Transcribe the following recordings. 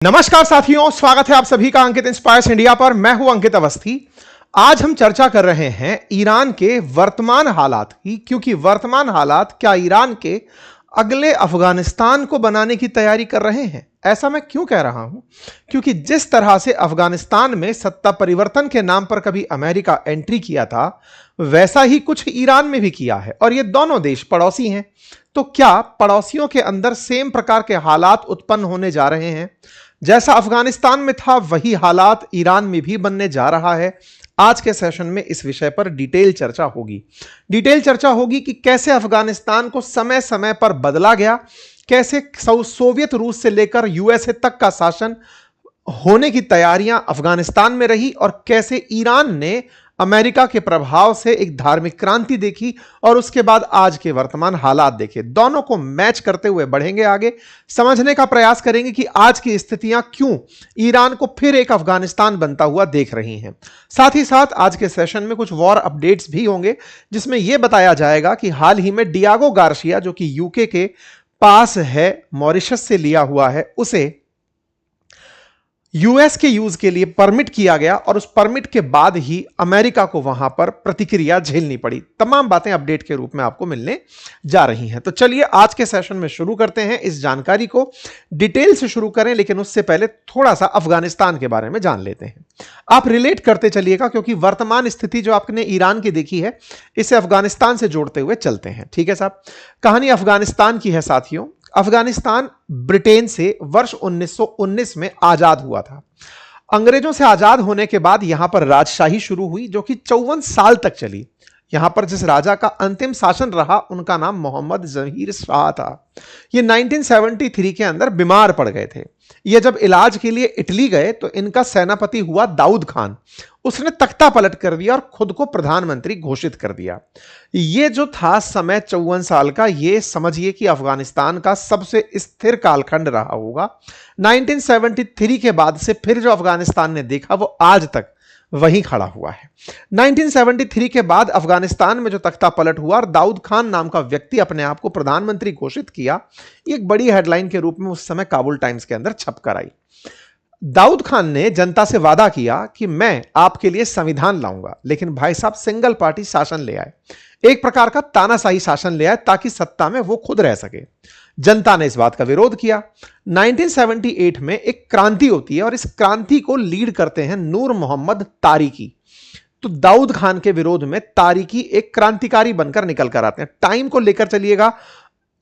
नमस्कार साथियों, स्वागत है आप सभी का अंकित इंस्पायर्स इंडिया पर। मैं हूं अंकित अवस्थी। आज हम चर्चा कर रहे हैं ईरान के वर्तमान हालात की, क्योंकि वर्तमान हालात क्या ईरान के अगले अफगानिस्तान को बनाने की तैयारी कर रहे हैं। ऐसा मैं क्यों कह रहा हूं? क्योंकि जिस तरह से अफगानिस्तान में सत्ता परिवर्तन के नाम पर कभी अमेरिका एंट्री किया था, वैसा ही कुछ ईरान में भी किया है, और ये दोनों देश पड़ोसी हैं। तो क्या पड़ोसियों के अंदर सेम प्रकार के हालात उत्पन्न होने जा रहे हैं? जैसा अफगानिस्तान में था वही हालात ईरान में भी बनने जा रहा है। आज के सेशन में इस विषय पर डिटेल चर्चा होगी कि कैसे अफगानिस्तान को समय समय पर बदला गया, कैसे सोवियत रूस से लेकर यूएसए तक का शासन होने की तैयारियां अफगानिस्तान में रही, और कैसे ईरान ने अमेरिका के प्रभाव से एक धार्मिक क्रांति देखी, और उसके बाद आज के वर्तमान हालात देखे। दोनों को मैच करते हुए बढ़ेंगे आगे, समझने का प्रयास करेंगे कि आज की स्थितियां क्यों ईरान को फिर एक अफगानिस्तान बनता हुआ देख रही हैं। साथ ही साथ आज के सेशन में कुछ वॉर अपडेट्स भी होंगे, जिसमें यह बताया जाएगा कि हाल ही में डियागो गार्सिया, जो कि यूके के पास है, मॉरिशस से लिया हुआ है, उसे यूएस के यूज के लिए परमिट किया गया, और उस परमिट के बाद ही अमेरिका को वहां पर प्रतिक्रिया झेलनी पड़ी। तमाम बातें अपडेट के रूप में आपको मिलने जा रही हैं। तो चलिए आज के सेशन में शुरू करते हैं। इस जानकारी को डिटेल से शुरू करें, लेकिन उससे पहले थोड़ा सा अफगानिस्तान के बारे में जान लेते हैं। आप रिलेट करते चलिएगा, क्योंकि वर्तमान स्थिति जो आपने ईरान की देखी है, इसे अफगानिस्तान से जोड़ते हुए चलते हैं। ठीक है साहब, कहानी अफगानिस्तान की है साथियों। अफगानिस्तान ब्रिटेन से वर्ष 1919 में आजाद हुआ था। अंग्रेजों से आजाद होने के बाद यहां पर राजशाही शुरू हुई, जो कि 54 साल तक चली। यहां पर जिस राजा का अंतिम शासन रहा, उनका नाम मोहम्मद जहीर शाह था। ये 1973 के अंदर बीमार पड़ गए थे। ये जब इलाज के लिए इटली गए तो इनका सेनापति हुआ दाऊद खान। उसने तख्ता पलट कर दिया और खुद को प्रधानमंत्री घोषित कर दिया। ये जो था समय 54 साल का, ये समझिए कि अफगानिस्तान का सबसे स्थिर कालखंड रहा होगा। 1973 के बाद से फिर जो अफगानिस्तान ने देखा, वो आज तक वहीं खड़ा हुआ है। 1973 के बाद अफगानिस्तान में जो तख्ता पलट हुआ और दाऊद खान नाम का व्यक्ति अपने आप को प्रधानमंत्री घोषित किया, एक बड़ी हेडलाइन के रूप में उस समय काबुल टाइम्स के अंदर छपकर आई। दाऊद खान ने जनता से वादा किया कि मैं आपके लिए संविधान लाऊंगा, लेकिन भाई साहब सिंगल पार्टी शासन ले आए, एक प्रकार का तानाशाही शासन ले आए, ताकि सत्ता में वो खुद रह सके। जनता ने इस बात का विरोध किया। 1978 में एक क्रांति होती है, और इस क्रांति को लीड करते हैं नूर मोहम्मद तारिकी। तो दाऊद खान के विरोध में तारिकी एक क्रांतिकारी बनकर निकल कर आते हैं। टाइम को लेकर चलिएगा,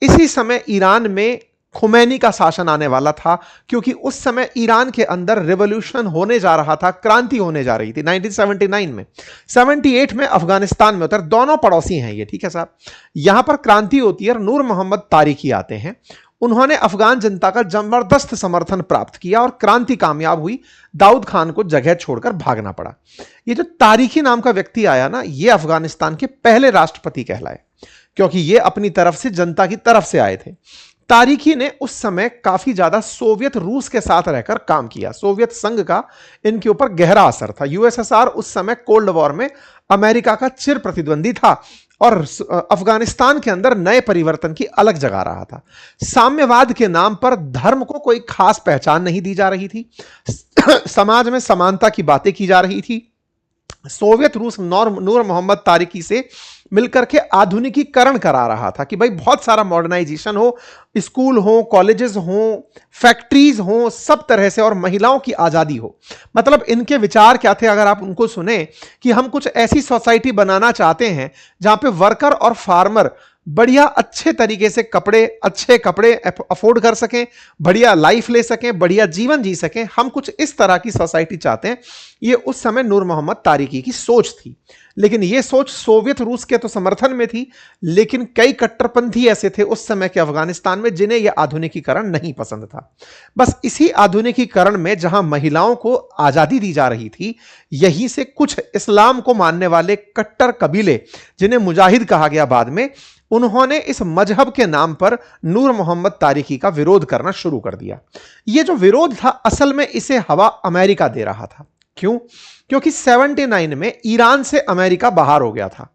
इसी समय ईरान में खुमैनी का शासन आने वाला था, क्योंकि उस समय ईरान के अंदर रिवॉल्यूशन होने जा रहा था, क्रांति होने जा रही थी 1979 में। 78 में अफगानिस्तान में उतर, दोनों पड़ोसी हैं ये। ठीक है साहब, यहां पर क्रांति होती है और नूर मोहम्मद तारिकी आते हैं। उन्होंने अफगान जनता का जबरदस्त समर्थन प्राप्त किया और क्रांति कामयाब हुई। दाऊद खान को जगह छोड़कर भागना पड़ा। ये जो तारिकी नाम का व्यक्ति आया ना, ये अफगानिस्तान के पहले राष्ट्रपति कहलाए, क्योंकि ये अपनी तरफ से, जनता की तरफ से आए थे। तारिकी ने उस समय काफी ज्यादा सोवियत रूस के साथ रहकर काम किया। सोवियत संघ का इनके ऊपर गहरा असर था। यूएसएसआर उस समय कोल्ड वॉर में अमेरिका का चिर प्रतिद्वंदी था, और अफगानिस्तान के अंदर नए परिवर्तन की अलग जगा रहा था। साम्यवाद के नाम पर धर्म को कोई खास पहचान नहीं दी जा रही थी। समाज में समानता की बातें की जा रही थी। सोवियत रूस नूर मोहम्मद तारिकी से मिलकर के आधुनिकीकरण करा रहा था कि भाई बहुत सारा मॉडर्नाइजेशन हो, स्कूल हो, कॉलेजेस हो, फैक्ट्रीज हो, सब तरह से, और महिलाओं की आजादी हो। मतलब इनके विचार क्या थे, अगर आप उनको सुने, कि हम कुछ ऐसी सोसाइटी बनाना चाहते हैं जहां पे वर्कर और फार्मर बढ़िया अच्छे तरीके से अच्छे कपड़े अफोर्ड कर सकें, बढ़िया लाइफ ले सकें, बढ़िया जीवन जी सकें। हम कुछ इस तरह की सोसाइटी चाहते हैं। ये उस समय नूर मोहम्मद तारिकी की सोच थी। लेकिन यह सोच सोवियत रूस के तो समर्थन में थी, लेकिन कई कट्टरपंथी ऐसे थे उस समय के अफगानिस्तान में, जिन्हें यह आधुनिकीकरण नहीं पसंद था। बस इसी आधुनिकीकरण में जहां महिलाओं को आजादी दी जा रही थी, यहीं से कुछ इस्लाम को मानने वाले कट्टर कबीले, जिन्हें मुजाहिद कहा गया बाद में, उन्होंने इस मजहब के नाम पर नूर मोहम्मद तारिकी का विरोध करना शुरू कर दिया। यह जो विरोध था, असल में इसे हवा अमेरिका दे रहा था। क्यों? क्योंकि 79 में ईरान से अमेरिका बाहर हो गया था।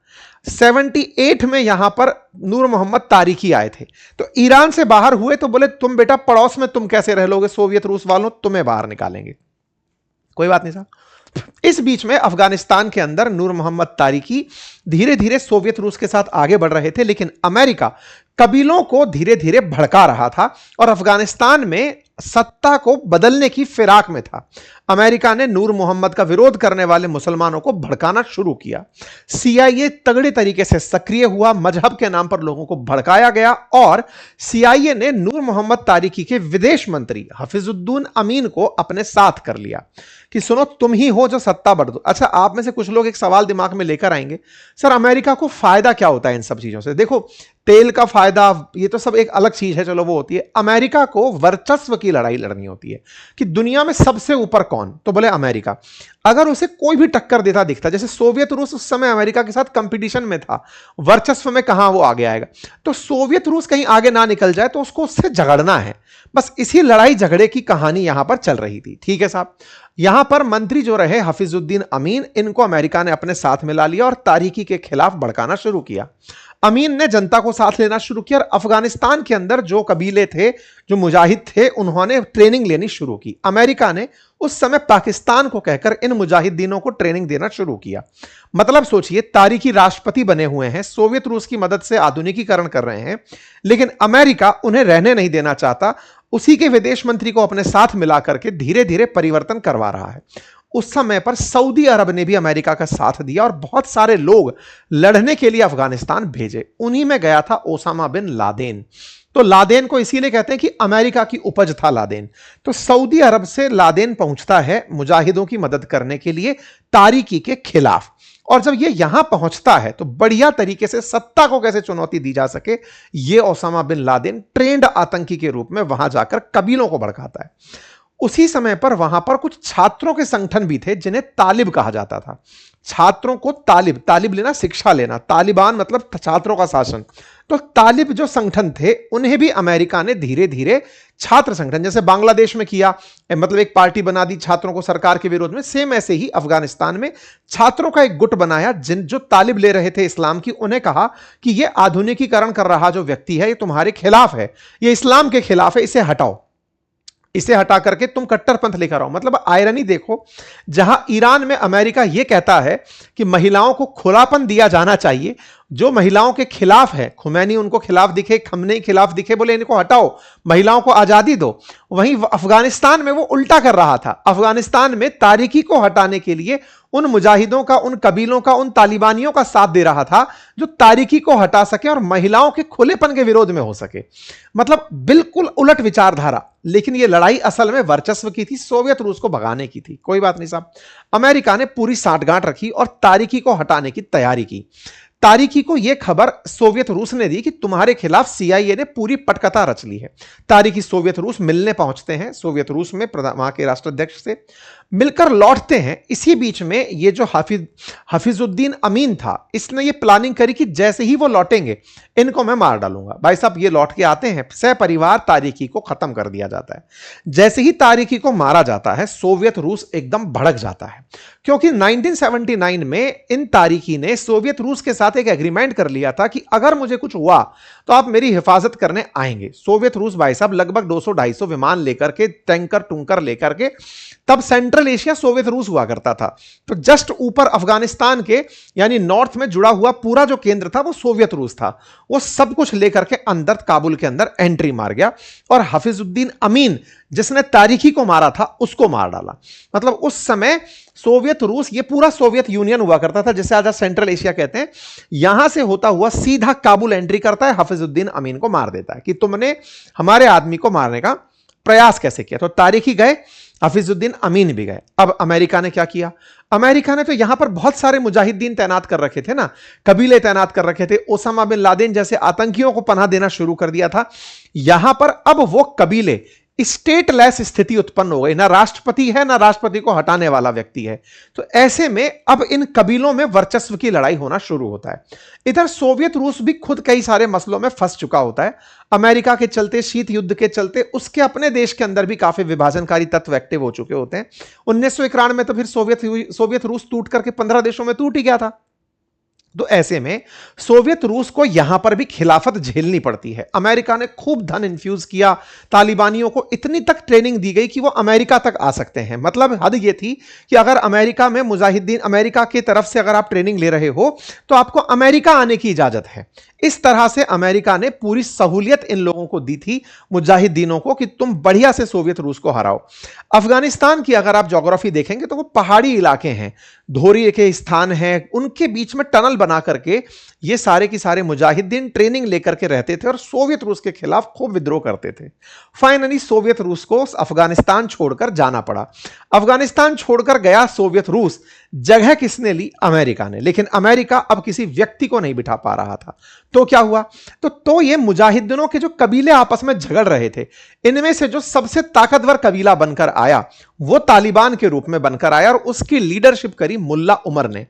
78 में यहां पर नूर मोहम्मद तारिकी आए थे। तो ईरान से बाहर हुए तो बोले तुम बेटा पड़ोस में तुम कैसे रह लोगे, सोवियत रूस वालों तुम्हें बाहर निकालेंगे। कोई बात नहीं साहब। इस बीच में अफगानिस्तान के अंदर नूर मोहम्मद तारिकी धीरे धीरे सोवियत रूस के साथ आगे बढ़ रहे थे, लेकिन अमेरिका कबीलों को धीरे धीरे भड़का रहा था और अफगानिस्तान में सत्ता को बदलने की फिराक में था। अमेरिका ने नूर मोहम्मद का विरोध करने वाले मुसलमानों को भड़काना शुरू किया। सीआईए तगड़े तरीके से सक्रिय हुआ, मजहब के नाम पर लोगों को भड़काया गया और सीआईए ने नूर मोहम्मद तारिकी के विदेश मंत्री हफीजुद्दीन अमीन को अपने साथ कर लिया कि सुनो तुम ही हो जो सत्ता बढ़ दो। अच्छा, आप में से कुछ लोग एक सवाल दिमाग में लेकर आएंगे, सर अमेरिका को फायदा क्या होता है इन सब चीजों से? देखो, तेल का फायदा ये तो सब एक अलग चीज है, चलो वो होती है। अमेरिका को वर्चस्व की लड़ाई लड़नी होती है कि दुनिया में सबसे ऊपर कौन, तो बोले अमेरिका। अगर उसे कोई भी टक्कर देता दिखता, जैसे सोवियत रूस उस समय अमेरिका के साथ कंपटीशन में था, वर्चस्व में कहां वो आगे आएगा, तो सोवियत रूस कहीं आगे ना निकल जाए तो उसको उससे झगड़ना है। बस इसी लड़ाई झगड़े की कहानी यहां पर चल रही थी। ठीक है साहब। यहां पर मंत्री जो रहे हफीजुद्दीन अमीन, इनको अमेरिका ने अपने साथ मिला लिया और तारिकी के खिलाफ भड़काना शुरू किया। अमीन ने जनता को साथ लेना शुरू किया और अफगानिस्तान के अंदर जो कबीले थे, जो मुजाहिद थे, उन्होंने ट्रेनिंग लेनी शुरू की। अमेरिका ने उस समय पाकिस्तान को कहकर इन मुजाहिदीनों को ट्रेनिंग देना शुरू किया। मतलब सोचिए, तारिकी राष्ट्रपति बने हुए हैं, सोवियत रूस की मदद से आधुनिकीकरण कर रहे हैं, लेकिन अमेरिका उन्हें रहने नहीं देना चाहता। उसी के विदेश मंत्री को अपने साथ मिलाकर के धीरे धीरे परिवर्तन करवा रहा है। उस समय पर सऊदी अरब ने भी अमेरिका का साथ दिया और बहुत सारे लोग लड़ने के लिए अफगानिस्तान भेजे। उन्हीं में गया था ओसामा बिन लादेन। तो लादेन को इसीलिए कहते हैं कि अमेरिका की उपज था लादेन। तो सऊदी अरब से लादेन पहुंचता है मुजाहिदों की मदद करने के लिए तारिकी के खिलाफ। और जब ये यहां पहुंचता है तो बढ़िया तरीके से सत्ता को कैसे चुनौती दी जा सके, ये ओसामा बिन लादेन ट्रेंड आतंकी के रूप में वहां जाकर कबीलों को भड़काता है। उसी समय पर वहां पर कुछ छात्रों के संगठन भी थे जिन्हें तालिब कहा जाता था। छात्रों को तालिब, तालिब लेना शिक्षा लेना, तालिबान मतलब छात्रों का शासन। तो तालिब जो संगठन थे उन्हें भी अमेरिका ने धीरे धीरे छात्र संगठन, जैसे बांग्लादेश में किया, मतलब एक पार्टी बना दी छात्रों को सरकार के विरोध में, सेम ऐसे ही अफगानिस्तान में छात्रों का एक गुट बनाया जिन जो तालिब ले रहे थे इस्लाम की। उन्हें कहा कि यह आधुनिकीकरण कर रहा जो व्यक्ति है ये तुम्हारे खिलाफ है, ये इस्लाम के खिलाफ है, इसे हटाओ, इसे हटा करके तुम कट्टरपंथ लेकर आओ। मतलब आयरनी देखो, जहां ईरान में अमेरिका यह कहता है कि महिलाओं को खुलापन दिया जाना चाहिए, जो महिलाओं के खिलाफ है, खुमैनी उनको खिलाफ दिखे, खमनेई खिलाफ दिखे, बोले इनको हटाओ, महिलाओं को आजादी दो। वहीं अफगानिस्तान में वो उल्टा कर रहा था। अफगानिस्तान में तारिकी को हटाने के लिए उन मुजाहिदों का, उन कबीलों का, उन तालिबानियों का साथ दे रहा था जो तारिकी को हटा सके और महिलाओं के खुलेपन के विरोध में हो सके। मतलब बिल्कुल उलट विचारधारा। लेकिन यह लड़ाई असल में वर्चस्व की थी, सोवियत रूस को भगाने की थी। कोई बात नहीं साहब। अमेरिका ने पूरी साठगांठ रखी और तारिकी को हटाने की तैयारी की। तारिकी को यह खबर सोवियत रूस ने दी कि तुम्हारे खिलाफ सीआईए ने पूरी पटकथा रच ली है। तारिकी सोवियत रूस मिलने पहुंचते हैं, सोवियत रूस में वहां के राष्ट्राध्यक्ष से मिलकर लौटते हैं। इसी बीच में ये जो हफीजुद्दीन अमीन था, इसने ये प्लानिंग करी कि जैसे ही वो लौटेंगे इनको मैं मार डालूंगा। भाई साहब, ये लौट के आते हैं, सपरिवार तारिकी को खत्म कर दिया जाता है। जैसे ही तारिकी को मारा जाता है, सोवियत रूस एकदम भड़क जाता है, क्योंकि 1979 में इन तारिकी ने सोवियत रूस के साथ एक एग्रीमेंट कर लिया था कि अगर मुझे कुछ हुआ तो आप मेरी हिफाजत करने आएंगे। सोवियत रूस भाई साहब लगभग 200-250 विमान लेकर के, टैंकर टूंकर लेकर के, तब सेंट्रल एशिया सोवियत रूस हुआ करता था। तो जस्ट ऊपर अफगानिस्तान के यानी नॉर्थ में जुड़ा हुआ पूरा जो केंद्र था वो सोवियत रूस था। वो सब कुछ लेकर के अंदर काबुल के अंदर एंट्री मार गया और हफीजुद्दीन अमीन जिसने तारिकी को मारा था उसको मार डाला। मतलब उस समय सोवियत रूस, ये पूरा सोवियत यूनियन हुआ करता था जिसे आज सेंट्रल एशिया कहते हैं, यहां से होता हुआ सीधा काबुल एंट्री करता है, हफीजुद्दीन अमीन को मार देता है कि तुमने हमारे आदमी को मारने का प्रयास कैसे किया। तो तारिकी गए, हफीजुद्दीन अमीन भी गए। अब अमेरिका ने क्या किया? अमेरिका ने तो यहां पर बहुत सारे मुजाहिदीन तैनात कर रखे थे ना, कबीले तैनात कर रखे थे, ओसामा बिन लादेन जैसे आतंकियों को पनाह देना शुरू कर दिया था। यहां पर अब वो कबीले, स्टेटलेस स्थिति उत्पन्न हो गई, ना राष्ट्रपति है ना राष्ट्रपति को हटाने वाला व्यक्ति है। तो ऐसे में अब इन कबीलों में वर्चस्व की लड़ाई होना शुरू होता है। इधर सोवियत रूस भी खुद कई सारे मसलों में फंस चुका होता है। अमेरिका के चलते, शीत युद्ध के चलते उसके अपने देश के अंदर भी काफी विभाजनकारी तत्व एक्टिव हो चुके होते हैं। 1991 में तो फिर सोवियत रूस टूट करके 15 देशों में टूट ही गया था। तो ऐसे में सोवियत रूस को यहां पर भी खिलाफत झेलनी पड़ती है। अमेरिका ने खूब धन इन्फ्यूज किया, तालिबानियों को इतनी तक ट्रेनिंग दी गई कि वो अमेरिका तक आ सकते हैं। मतलब हद ये थी कि अगर अमेरिका में मुजाहिदीन, अमेरिका की तरफ से अगर आप ट्रेनिंग ले रहे हो तो आपको अमेरिका आने की इजाजत है। इस तरह से अमेरिका ने पूरी सहूलियत इन लोगों को दी थी, मुजाहिदीनों को, कि तुम बढ़िया से सोवियत रूस को हराओ। अफगानिस्तान की अगर आप ज्योग्राफी देखेंगे तो वो पहाड़ी इलाके हैं, धोरी के स्थान हैं, उनके बीच में टनल बना करके ये सारे के सारे मुजाहिदीन ट्रेनिंग लेकर के रहते थे और सोवियत रूस के खिलाफ खूब विद्रोह करते थे। फाइनली सोवियत रूस को अफगानिस्तान छोड़कर जाना पड़ा। अफगानिस्तान छोड़कर गया सोवियत रूस, जगह किसने ली? अमेरिका ने। लेकिन अमेरिका अब किसी व्यक्ति को नहीं बिठा पा रहा था। तो क्या हुआ? तो ये मुजाहिदीनों के जो कबीले आपस में झगड़ रहे थे, इनमें से जो सबसे ताकतवर कबीला बनकर आया वो तालिबान के रूप में बनकर आया और उसकी लीडरशिप करी मुल्ला उमर ने।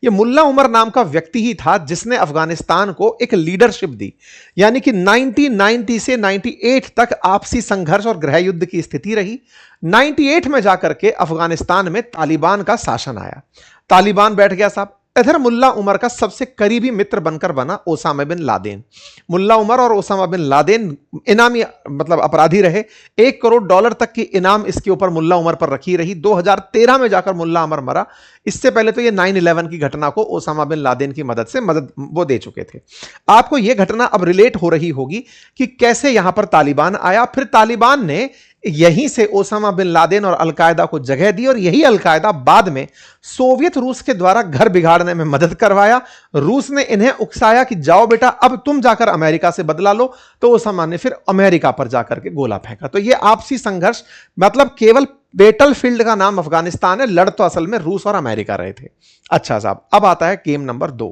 ये मुल्ला उमर नाम का व्यक्ति ही था जिसने अफगानिस्तान को एक लीडरशिप दी। यानी कि 1990 से 98 तक आपसी संघर्ष और गृह युद्ध की स्थिति रही। 98 में जाकर के अफगानिस्तान में तालिबान का शासन आया, तालिबान बैठ गया साहब। इधर मुल्ला उमर का सबसे करीबी मित्र बनकर बना ओसामा बिन लादेन। मुल्ला उमर और ओसामा बिन लादेन इनामी मतलब अपराधी रहे। $1 करोड़ तक की इनाम इसके ऊपर मुल्ला उमर पर रखी रही। 2013 में जाकर मुल्ला उमर मरा। इससे पहले तो ये 9/11 की घटना को ओसामा बिन लादेन की मदद वो दे चुके थे। आपको यह घटना अब रिलेट हो रही होगी कि कैसे यहां पर तालिबान आया, फिर तालिबान ने यहीं से ओसामा बिन लादेन और अलकायदा को जगह दी और यही अलकायदा बाद में सोवियत रूस के द्वारा घर बिगाड़ने में मदद करवाया। रूस ने इन्हें उकसाया कि जाओ बेटा अब तुम जाकर अमेरिका से बदला लो, तो ओसामा ने फिर अमेरिका पर जाकर के गोला फेंका। तो यह आपसी संघर्ष, मतलब केवल बैटल फील्ड का नाम अफगानिस्तान है, लड़ तो असल में रूस और अमेरिका रहे थे। अच्छा साहब, अब आता है गेम नंबर 2।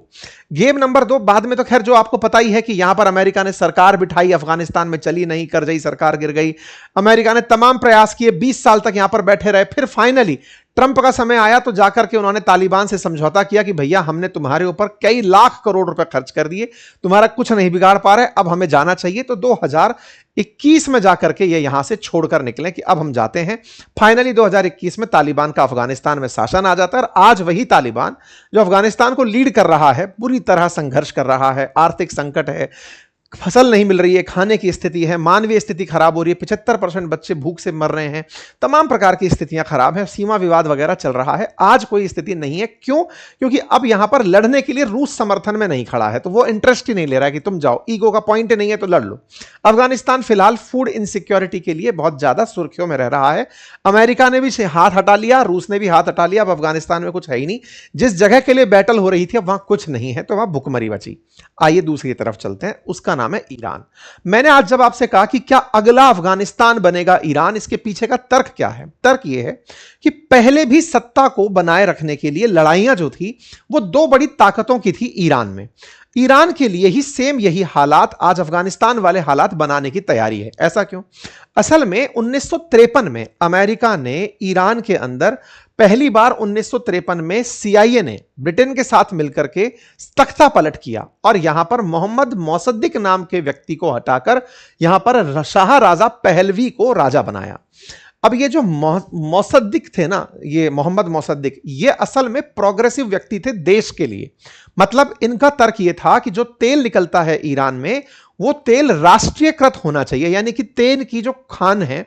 गेम नंबर 2 बाद में तो खैर जो आपको पता ही है कि यहां पर अमेरिका ने सरकार बिठाई, अफगानिस्तान में चली नहीं, करजई सरकार गिर गई। अमेरिका ने तमाम प्रयास किए, 20 साल तक यहां पर बैठे रहे। फिर फाइनली ट्रंप का समय आया तो जाकर के उन्होंने तालिबान से समझौता किया कि भैया हमने तुम्हारे ऊपर कई लाख करोड़ रुपए खर्च कर दिए, तुम्हारा कुछ नहीं बिगाड़ पा रहे, अब हमें जाना चाहिए। तो 2021 में जाकर के ये यहां से छोड़कर निकले कि अब हम जाते हैं। फाइनली 2021 में तालिबान का अफगानिस्तान में शासन आ जाता है और आज वही तालिबान जो अफगानिस्तान को लीड कर रहा है, बुरी तरह संघर्ष कर रहा है, आर्थिक संकट है, फसल नहीं मिल रही है, खाने की स्थिति है, मानवीय स्थिति खराब हो रही है, 75% बच्चे भूख से मर रहे हैं, तमाम प्रकार की स्थितियां खराब है, सीमा विवाद वगैरह चल रहा है। आज कोई स्थिति नहीं है। क्यों? क्योंकि अब यहां पर लड़ने के लिए रूस समर्थन में नहीं खड़ा है, तो वो इंटरेस्ट ही नहीं ले रहा है कि तुम जाओ, ईगो का पॉइंट नहीं है तो लड़ लो। अफगानिस्तान फिलहाल फूड इनसिक्योरिटी के लिए बहुत ज्यादा सुर्खियों में रह रहा है। अमेरिका ने भी हाथ हटा लिया, रूस ने भी हाथ हटा लिया। अब अफगानिस्तान में कुछ है ही नहीं। जिस जगह के लिए बैटल हो रही थी अब वहां कुछ नहीं है, तो वहां भुखमरी बची। आइए दूसरी तरफ चलते हैं, उसका नाम है ईरान। मैंने आज जब आपसे कहा कि क्या अगला अफगानिस्तान बनेगा ईरान, इसके पीछे का तर्क क्या है? तर्क यह है कि पहले भी सत्ता को बनाए रखने के लिए लड़ाइयां जो थी वो दो बड़ी ताकतों की थी ईरान में। ईरान के लिए ही सेम यही हालात आज अफगानिस्तान वाले हालात बनाने की तैयारी है। ऐसा क्यों? असल में 1953 में अमेरिका ने ईरान के अंदर पहली बार 1953 में CIA ने ब्रिटेन के साथ मिलकर के तख्ता पलट किया और यहां पर मोहम्मद मोसद्दिक नाम के व्यक्ति को हटाकर यहां पर शाह राजा पहलवी को राजा बनाया। अब ये जो मोसद्दिक थे ना, ये मोहम्मद मोसद्दिक, ये असल में प्रोग्रेसिव व्यक्ति थे देश के लिए। मतलब इनका तर्क ये था कि जो तेल निकलता है ईरान में वो तेल राष्ट्रीयकृत होना चाहिए, यानी कि तेल की जो खान है,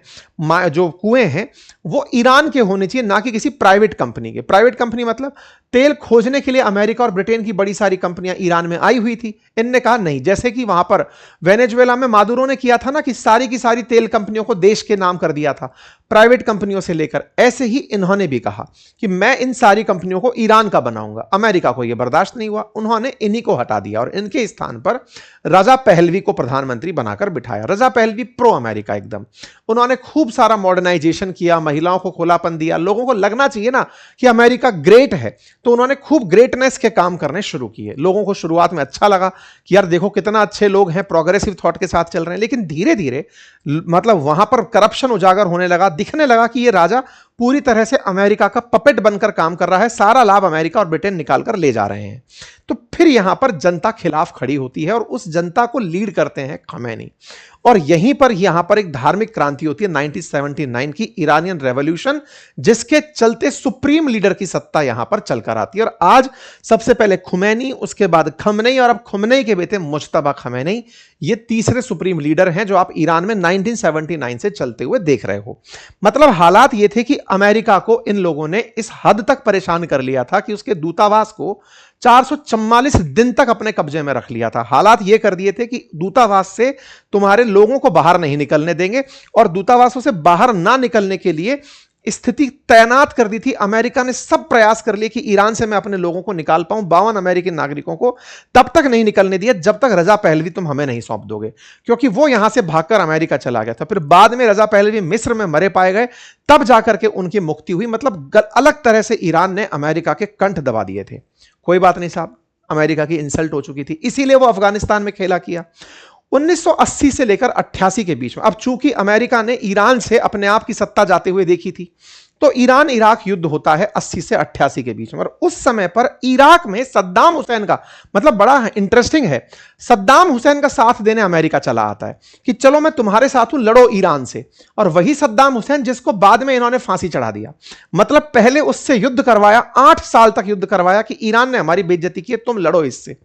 जो कुएं हैं, वो ईरान के होने चाहिए, ना कि किसी प्राइवेट कंपनी के। प्राइवेट कंपनी मतलब तेल खोजने के लिए अमेरिका और ब्रिटेन की बड़ी सारी कंपनियां ईरान में आई हुई थी। इनने कहा नहीं, जैसे कि वहां पर वेनेजुएला में मादुरो ने किया था ना कि सारी की सारी तेल कंपनियों को देश के नाम कर दिया था प्राइवेट कंपनियों से लेकर, ऐसे ही इन्होंने भी कहा कि मैं इन सारी कंपनियों को ईरान का बनाऊंगा। अमेरिका को यह बर्दाश्त नहीं हुआ, उन्होंने इन्हीं को हटा दिया और इनके स्थान पर रजा पहलवी को प्रधानमंत्री बनाकर बिठाया। रजा पहलवी प्रो अमेरिका एकदम। उन्होंने खूब सारा मॉडर्नाइजेशन किया, महिलाओं को खुलापन दिया। लोगों को लगना चाहिए ना कि अमेरिका ग्रेट है, तो उन्होंने खूब ग्रेटनेस के काम करने शुरू किए। लोगों को शुरुआत में अच्छा लगा कि यार देखो कितना अच्छे लोग हैं, प्रोग्रेसिव थॉट के साथ चल रहे हैं। लेकिन धीरे धीरे मतलब वहां पर करप्शन उजागर होने लगा, दिखने लगा कि ये राजा पूरी तरह से अमेरिका का पपेट बनकर काम कर रहा है, सारा लाभ अमेरिका और ब्रिटेन निकालकर ले जा रहे हैं। तो फिर यहां पर जनता खिलाफ खड़ी होती है और उस जनता को लीड करते हैं खमैनी। और यहीं पर यहां पर एक धार्मिक क्रांति होती है 1979 की इरानियन रेवोल्यूशन, जिसके चलते सुप्रीम लीडर की सत्ता यहां पर चलकर आती है। और आज सबसे पहले खुमैनी, उसके बाद खमनेई और अब खुमनेई के बेटे मुज्तबा खमैनी, ये तीसरे सुप्रीम लीडर हैं जो आप ईरान में 1979 से चलते हुए देख रहे हो। मतलब हालात ये थे कि अमेरिका को इन लोगों ने इस हद तक परेशान कर लिया था कि उसके दूतावास को 444 दिन तक अपने कब्जे में रख लिया था। हालात ये कर दिए थे कि दूतावास से तुम्हारे लोगों को बाहर नहीं निकलने देंगे, और दूतावासों से बाहर ना निकलने के लिए स्थिति तैनात कर दी थी। अमेरिका ने सब प्रयास कर लिए कि ईरान से मैं अपने लोगों को निकाल पाऊं। 52 अमेरिकी नागरिकों को तब तक नहीं निकलने दिया जब तक रजा पहलवी तुम हमें नहीं सौंप दोगे, क्योंकि वो यहां से भागकर अमेरिका चला गया था। फिर बाद में रजा पहलवी मिस्र में मरे पाए गए, तब जाकर के उनकी मुक्ति हुई। मतलब अलग तरह से ईरान ने अमेरिका के कंठ दबा दिए थे। कोई बात नहीं साहब, अमेरिका की इंसल्ट हो चुकी थी, इसीलिए वो अफगानिस्तान में खेला किया। 1980 से लेकर 88 के बीच में, अब चूंकि अमेरिका ने ईरान से अपने आप की सत्ता जाते हुए देखी थी, तो ईरान इराक युद्ध होता है 80 से 88 के बीच में। और उस समय पर इराक में सद्दाम हुसैन का, मतलब बड़ा इंटरेस्टिंग है, सद्दाम हुसैन का साथ देने अमेरिका चला आता है कि चलो मैं तुम्हारे साथ हूं, लड़ो ईरान से। और वही सद्दाम हुसैन जिसको बाद में इन्होंने फांसी चढ़ा दिया। मतलब पहले उससे युद्ध करवाया, 8 साल तक युद्ध करवाया कि ईरान ने हमारी बेइज्जती की, तुम लड़ो इससे।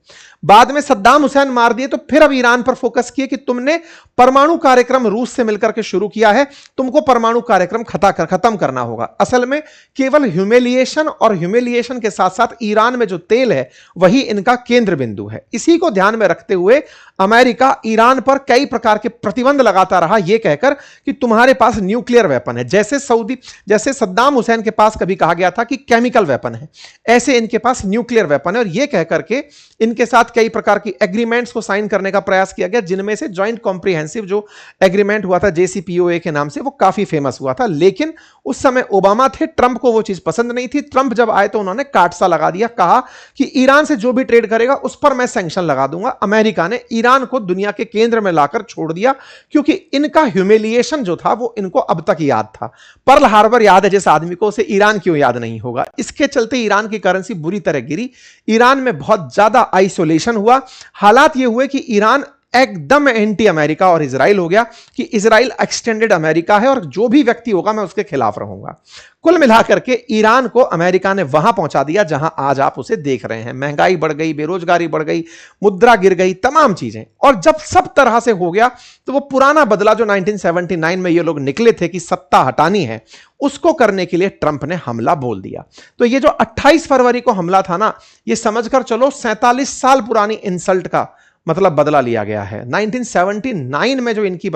बाद में सद्दाम हुसैन मार दिए, तो फिर अब ईरान पर फोकस किए कि तुमने परमाणु कार्यक्रम रूस से मिलकर के शुरू किया है, तुमको परमाणु कार्यक्रम खत्म करना होगा। असल में केवल ह्यूमिलिएशन और ह्यूमिलिएशन के साथ साथ ईरान में जो तेल है वही इनका केंद्र बिंदु है। इसी को ध्यान में रखते हुए अमेरिका ईरान पर कई प्रकार के प्रतिबंध लगाता रहा, यह कहकर कि तुम्हारे पास न्यूक्लियर वेपन है। जैसे सद्दाम हुसैन के पास कभी कहा गया था कि केमिकल वेपन है, ऐसे इनके पास न्यूक्लियर वेपन है। और यह कहकर के इनके साथ कई प्रकार की एग्रीमेंट्स को साइन करने का प्रयास किया गया, जिनमें से जॉइंट कॉम्प्रिहेंसिव जो एग्रीमेंट हुआ था JCPOA के नाम से, वो काफी फेमस हुआ था। लेकिन उस समय ओबामा थे, ट्रंप को वो चीज पसंद नहीं थी। ट्रंप जब आए तो उन्होंने काटसा लगा दिया, कहा कि ईरान से जो भी ट्रेड करेगा उस पर मैं सैंक्शन लगा दूंगा। अमेरिका ने ईरान को दुनिया के केंद्र में लाकर छोड़ दिया, क्योंकि इनका ह्यूमिलिएशन जो था वो इनको अब तक याद था। पर्ल हार्बर याद है जिस आदमी को, उसे ईरान क्यों याद नहीं होगा। इसके चलते ईरान की करेंसी बुरी तरह गिरी, ईरान में बहुत ज्यादा आइसोलेशन हुआ। हालात ये हुए कि ईरान एकदम एंटी अमेरिका और इजराइल हो गया कि इजराइल एक्सटेंडेड अमेरिका है और जो भी व्यक्ति होगा मैं उसके खिलाफ रहूंगा। कुल मिलाकर के ईरान को अमेरिका ने वहां पहुंचा दिया जहां आज आप उसे देख रहे हैं। महंगाई बढ़ गई, बेरोजगारी बढ़ गई, मुद्रा गिर गई, तमाम चीजें। और जब सब तरह से हो गया तो वो पुराना बदला जो 1979 में ये लोग निकले थे कि सत्ता हटानी है, उसको करने के लिए ट्रंप ने हमला बोल दिया। तो ये जो 28 फरवरी को हमला था ना, ये समझकर चलो 47 साल पुरानी इंसल्ट का मतलब बदला लिया गया है। 1979 में जो इनकी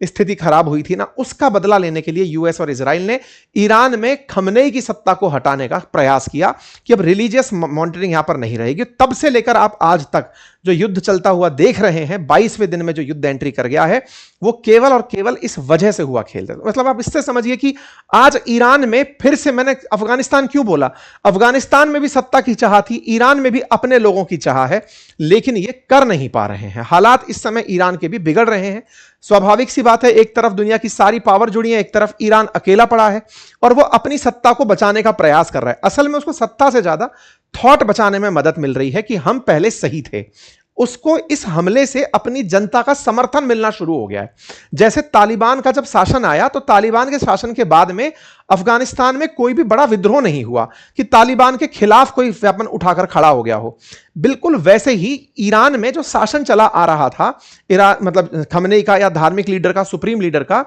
स्थिति खराब हुई थी ना, उसका बदला लेने के लिए यूएस और इजराइल ने ईरान में खमनेई की सत्ता को हटाने का प्रयास किया कि अब रिलीजियस मॉनिटरिंग यहां पर नहीं रहेगी। तब से लेकर आप आज तक जो युद्ध चलता हुआ देख रहे हैं, 22वें दिन में जो युद्ध एंट्री कर गया है, वो केवल और केवल इस वजह से हुआ खेल। मतलब आप इससे समझिए कि आज ईरान में फिर से, मैंने अफगानिस्तान क्यों बोला, अफगानिस्तान में भी सत्ता की चाह थी, ईरान में भी अपने लोगों की चाह है, लेकिन ये कर नहीं पा रहे हैं। हालात इस समय ईरान के भी बिगड़ रहे हैं। स्वाभाविक सी बात है, एक तरफ दुनिया की सारी पावर जुड़ी है, एक तरफ ईरान अकेला पड़ा है और वो अपनी सत्ता को बचाने का प्रयास कर रहा है। असल में उसको सत्ता से ज्यादा थॉट बचाने में मदद मिल रही है कि हम पहले सही थे। उसको इस हमले से अपनी जनता का समर्थन मिलना शुरू हो गया है। जैसे तालिबान का जब शासन आया तो तालिबान के शासन के बाद में अफगानिस्तान में कोई भी बड़ा विद्रोह नहीं हुआ कि तालिबान के खिलाफ कोई वेपन उठाकर खड़ा हो गया हो। बिल्कुल वैसे ही ईरान में जो शासन चला आ रहा था, मतलब खमनेई का या धार्मिक लीडर का, सुप्रीम लीडर का,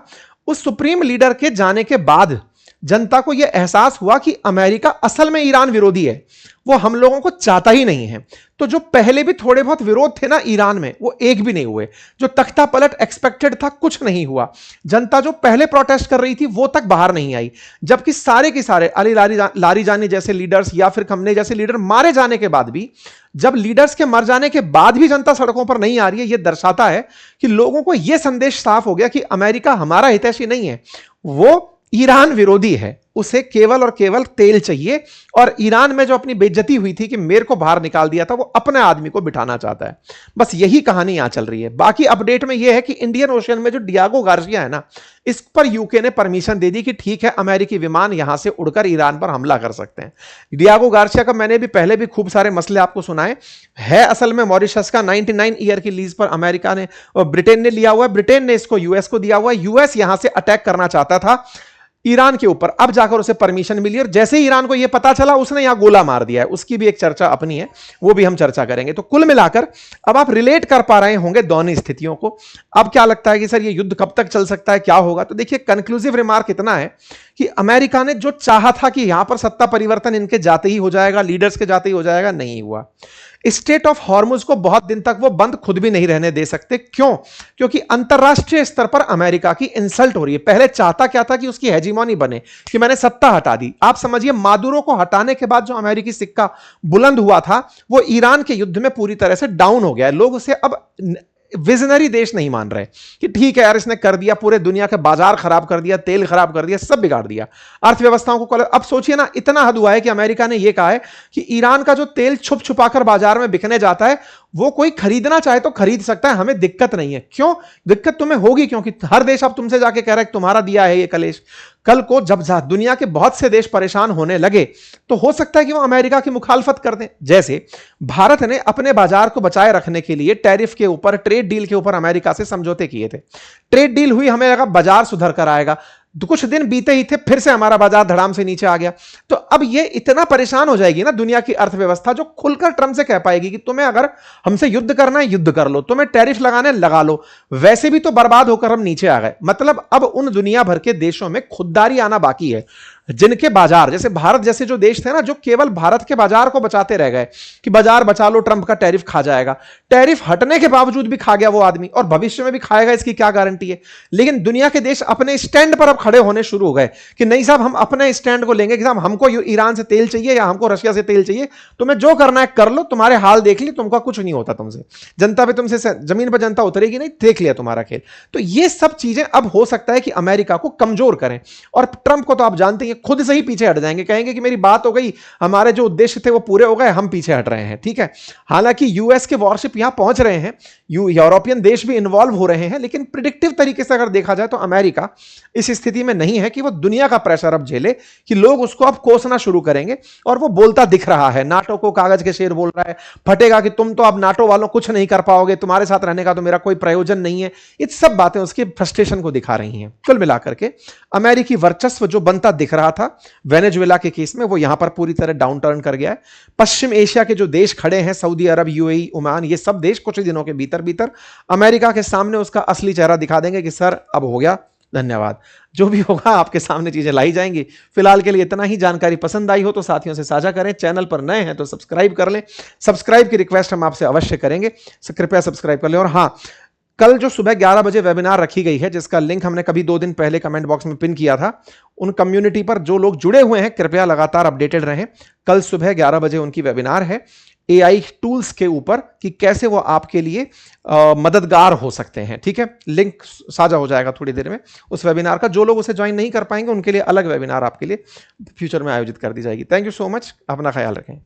उस सुप्रीम लीडर के जाने के बाद जनता को यह एहसास हुआ कि अमेरिका असल में ईरान विरोधी है, वो हम लोगों को चाहता ही नहीं है। तो जो पहले भी थोड़े बहुत विरोध थे ना ईरान में, वो एक भी नहीं हुए। जो तख्ता पलट एक्सपेक्टेड था, कुछ नहीं हुआ। जनता जो पहले प्रोटेस्ट कर रही थी वो तक बाहर नहीं आई, जबकि सारे के सारे अली लारीजानी जैसे लीडर्स या फिर खमनेई जैसे लीडर मारे जाने के बाद भी, जब लीडर्स के मर जाने के बाद भी जनता सड़कों पर नहीं आ रही है, यह दर्शाता है कि लोगों को यह संदेश साफ हो गया कि अमेरिका हमारा हितैषी नहीं है, वो ईरान विरोधी है। उसे केवल और केवल तेल चाहिए, और ईरान में जो अपनी बेइज्जती हुई थी कि मेरे को बाहर निकाल दिया था, वो अपने आदमी को बिठाना चाहता है। बस यही कहानी यहां चल रही है। बाकी अपडेट में यह है कि इंडियन ओशन में जो डियागो गार्सिया है ना, इस पर यूके ने परमिशन दे दी कि ठीक है, अमेरिकी विमान यहां से उड़कर ईरान पर हमला कर सकते हैं। डियागो गार्सिया का मैंने भी पहले भी खूब सारे मसले आपको सुनाए है। असल में मॉरिशस का 99 ईयर की लीज पर अमेरिका ने और ब्रिटेन ने लिया हुआ है। ब्रिटेन ने इसको यूएस को दिया हुआ है। यूएस यहां से अटैक करना चाहता था ईरान के ऊपर, अब जाकर उसे परमिशन मिली, और जैसे ही ईरान को यह पता चला उसने यहां गोला मार दिया है। उसकी भी एक चर्चा अपनी है, वो भी हम चर्चा करेंगे। तो कुल मिलाकर अब आप रिलेट कर पा रहे होंगे दोनों स्थितियों को। अब क्या लगता है कि सर ये युद्ध कब तक चल सकता है, क्या होगा? तो देखिए, कंक्लूसिव रिमार्क इतना है कि अमेरिका ने जो चाहा था कि यहां पर सत्ता परिवर्तन इनके जाते ही हो जाएगा, लीडर्स के जाते ही हो जाएगा, नहीं हुआ। स्टेट ऑफ हॉर्मुज को बहुत दिन तक वो बंद खुद भी नहीं रहने दे सकते। क्यों? क्योंकि अंतरराष्ट्रीय स्तर पर अमेरिका की इंसल्ट हो रही है। पहले चाहता क्या था कि उसकी हेजीमोनी बने, कि मैंने सत्ता हटा दी। आप समझिए, मादुरो को हटाने के बाद जो अमेरिकी सिक्का बुलंद हुआ था, वो ईरान के युद्ध में पूरी तरह से डाउन हो गया है। लोग उसे अब विजनरी देश नहीं मान रहे कि ठीक है यार, इसने कर दिया, पूरे दुनिया के बाजार खराब कर दिया, तेल खराब कर दिया, सब बिगाड़ दिया, अर्थव्यवस्थाओं को। अब सोचिए ना, इतना हद हुआ है कि अमेरिका ने यह कहा है कि ईरान का जो तेल छुप छुपाकर बाजार में बिकने जाता है, वो कोई खरीदना चाहे तो खरीद सकता है, हमें दिक्कत नहीं है। क्यों दिक्कत तुम्हें होगी? क्योंकि हर देश अब तुमसे जाके कह रहा है कि तुम्हारा दिया है ये कलेश। कल को जब दुनिया के बहुत से देश परेशान होने लगे, तो हो सकता है कि वो अमेरिका की मुखालफत कर दें। जैसे भारत ने अपने बाजार को बचाए रखने के लिए टैरिफ के ऊपर, ट्रेड डील के ऊपर अमेरिका से समझौते किए थे। ट्रेड डील हुई, हमें लगा बाजार सुधर कर आएगा, तो कुछ दिन बीते ही थे, फिर से हमारा बाजार धड़ाम से नीचे आ गया। तो अब ये इतना परेशान हो जाएगी ना दुनिया की अर्थव्यवस्था, जो खुलकर ट्रंप से कह पाएगी कि तुम्हें अगर हमसे युद्ध करना है, युद्ध कर लो, तुम्हें टैरिफ लगाने लगा लो, वैसे भी तो बर्बाद होकर हम नीचे आ गए। मतलब अब उन दुनिया भर के देशों में खुददारी आना बाकी है, जिनके बाजार, जैसे भारत जैसे जो देश थे ना, जो केवल भारत के बाजार को बचाते रह गए कि बाजार बचा लो, ट्रंप का टैरिफ खा जाएगा। टैरिफ हटने के बावजूद भी खा गया वो आदमी, और भविष्य में भी खाएगा, इसकी क्या गारंटी है? लेकिन दुनिया के देश अपने स्टैंड पर अब खड़े होने शुरू हो गए कि नहीं साहब, हम अपने स्टैंड को लेंगे कि साहब हमको ईरान से तेल चाहिए या हमको रशिया से तेल चाहिए, तुम्हें जो करना है कर लो, तुम्हारे हाल देख ली, तुमका कुछ नहीं होता तुमसे, जनता पे तुमसे जमीन पर जनता उतरेगी नहीं, देख लिया तुम्हारा खेल। तो ये सब चीजें अब हो सकता है कि अमेरिका को कमजोर करें, और ट्रंप को तो आप जानते हैं खुद से ही पीछे हट जाएंगे, कहेंगे कि मेरी बात हो गई, हमारे जो उद्देश्य थे वो पूरे हो गए, हम पीछे हट रहे हैं। ठीक है, हालांकि यूएस के वॉरशिप यहां पहुंच रहे हैं, यूरोपियन देश भी इन्वॉल्व हो रहे हैं, लेकिन प्रिडिक्टिव तरीके से अगर देखा जाए तो अमेरिका इस स्थिति में नहीं है कि वो दुनिया का प्रेशर अब झेले, कि लोग उसको अब कोसना शुरू करेंगे। और वो बोलता दिख रहा है, नाटो को कागज के शेर बोल रहा है, फटेगा कि तुम तो अब नाटो वालों कुछ नहीं कर पाओगे, तुम्हारे साथ रहने का तो मेरा कोई प्रयोजन नहीं है। ये सब बातें उसके फ्रस्ट्रेशन को दिखा रही हैं। कुल मिलाकर के अमेरिकी वर्चस्व जो बनता दिख रहा था वेनेजुएला के केस में, वो यहां पर पूरी तरह डाउन टर्न कर गया है। पश्चिम एशिया के जो देश खड़े हैं, सऊदी अरब, यूएई, ओमान, ये सब देश कुछ दिनों के भीतर भीतर अमेरिका के सामने उसका असली चेहरा दिखा देंगे कि सर अब हो गया, धन्यवाद। जो भी होगा आपके सामने चीजें लाई जाएंगी। फिलहाल के लिए इतना ही। जानकारी पसंद आई हो तो साथियों से साझा करें, चैनल पर नए हैं तो सब्सक्राइब कर लें, सब्सक्राइब की रिक्वेस्ट हम आपसे अवश्य करेंगे, कृपया सब्सक्राइब कर लें। और हां, कल जो सुबह 11 बजे वेबिनार रखी गई है, जिसका लिंक हमने कभी 2 दिन पहले कमेंट बॉक्स में पिन किया था, उन कम्युनिटी पर जो लोग जुड़े हुए हैं कृपया लगातार अपडेटेड रहें। कल सुबह 11 बजे उनकी वेबिनार है एआई टूल्स के ऊपर, कि कैसे वो आपके लिए मददगार हो सकते हैं। ठीक है, लिंक साझा हो जाएगा थोड़ी देर में उस वेबिनार का। जो लोग उसे ज्वाइन नहीं कर पाएंगे उनके लिए अलग वेबिनार आपके लिए फ्यूचर में आयोजित कर दी जाएगी। थैंक यू सो मच, अपना ख्याल रखें।